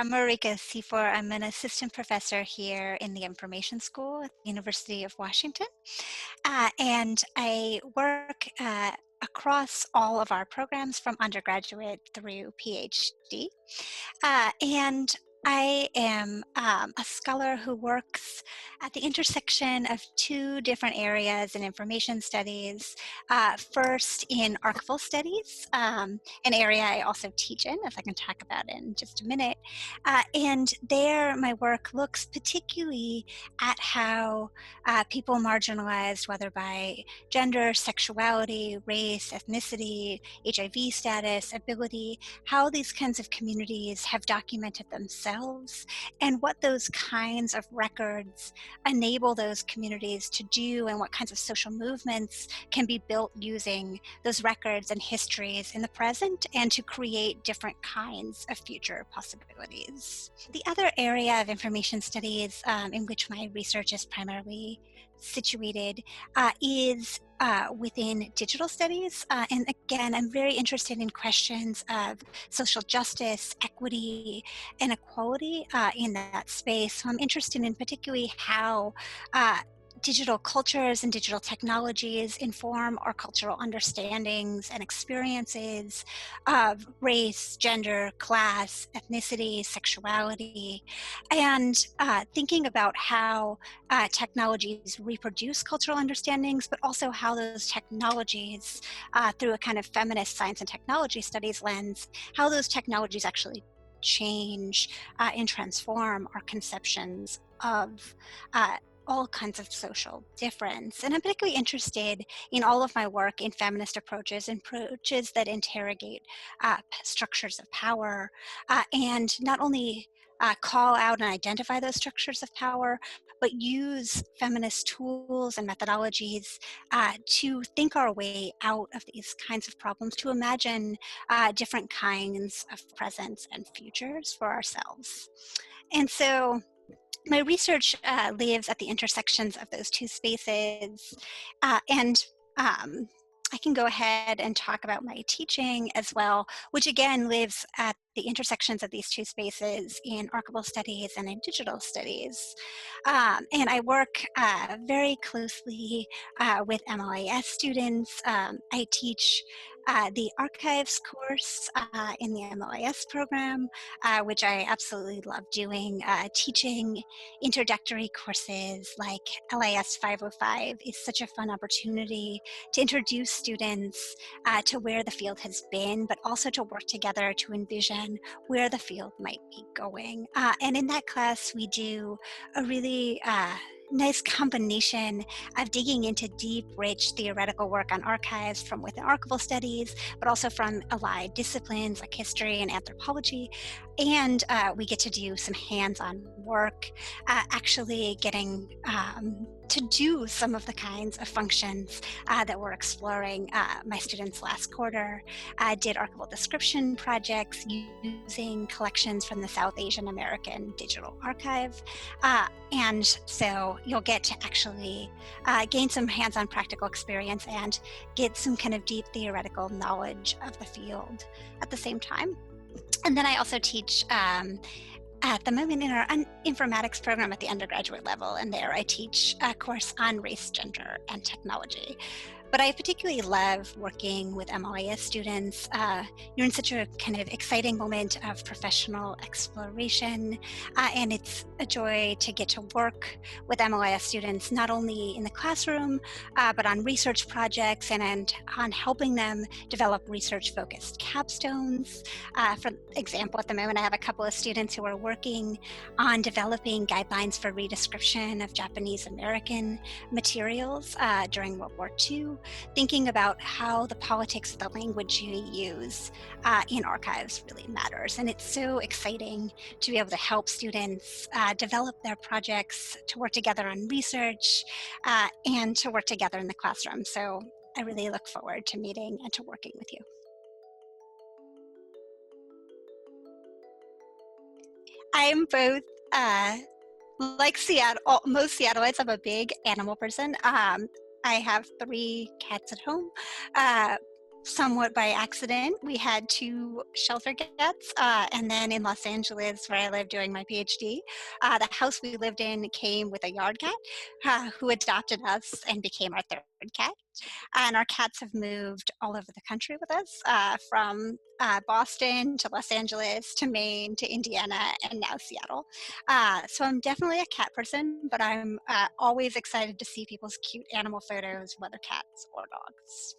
I'm Marika Cifor. I'm an assistant professor here in the Information School at the University of Washington. And I work across all of our programs from undergraduate through PhD. And I am a scholar who works at the intersection of two different areas in information studies. First, in archival studies, an area I also teach in, as I can talk about in just a minute. And there, my work looks particularly at how people marginalized, whether by gender, sexuality, race, ethnicity, HIV status, ability, how these kinds of communities have documented themselves and what those kinds of records enable those communities to do and what kinds of social movements can be built using those records and histories in the present and to create different kinds of future possibilities. The other area of information studies in which my research is primarily situated is within digital studies. And again, I'm very interested in questions of social justice, equity, and equality in that space. So I'm interested in particularly how digital cultures and digital technologies inform our cultural understandings and experiences of race, gender, class, ethnicity, sexuality, and thinking about how technologies reproduce cultural understandings, but also how those technologies, through a kind of feminist science and technology studies lens, how those technologies actually change and transform our conceptions of all kinds of social difference. And I'm particularly interested in all of my work in feminist approaches that interrogate structures of power and not only call out and identify those structures of power, but use feminist tools and methodologies to think our way out of these kinds of problems, to imagine different kinds of presents and futures for ourselves. And so my research lives at the intersections of those two spaces, and I can go ahead and talk about my teaching as well, which again lives at the intersections of these two spaces in archival studies and in digital studies. And I work very closely with MLIS students. I teach the archives course in the MLIS program, which I absolutely love doing. Teaching introductory courses like LIS 505 is such a fun opportunity to introduce students to where the field has been, but also to work together to envision where the field might be going. And in that class, we do a really nice combination of digging into deep, rich theoretical work on archives from within archival studies, but also from allied disciplines like history and anthropology. And we get to do some hands-on work, actually getting to do some of the kinds of functions that we're exploring. My students last quarter did archival description projects using collections from the South Asian American Digital Archive. And so you'll get to actually gain some hands-on practical experience and get some kind of deep theoretical knowledge of the field at the same time. And then I also teach at the moment in our informatics program at the undergraduate level, and there I teach a course on race, gender, and technology. But I particularly love working with MLIS students. You're in such a kind of exciting moment of professional exploration, and it's a joy to get to work with MLIS students, not only in the classroom, but on research projects and on helping them develop research-focused capstones. For example, at the moment, I have a couple of students who are working on developing guidelines for redescription of Japanese American materials during World War II, thinking about how the politics of the language you use in archives really matters. And it's so exciting to be able to help students develop their projects, to work together on research, and to work together in the classroom. So I really look forward to meeting and to working with you. I'm both, like Seattle, most Seattleites, I'm a big animal person. I have 3 cats at home. somewhat by accident. We had two shelter cats, and then in Los Angeles, where I lived doing my PhD, the house we lived in came with a yard cat who adopted us and became our third cat. And our cats have moved all over the country with us, from Boston to Los Angeles to Maine to Indiana and now Seattle. So I'm definitely a cat person, but I'm always excited to see people's cute animal photos, whether cats or dogs.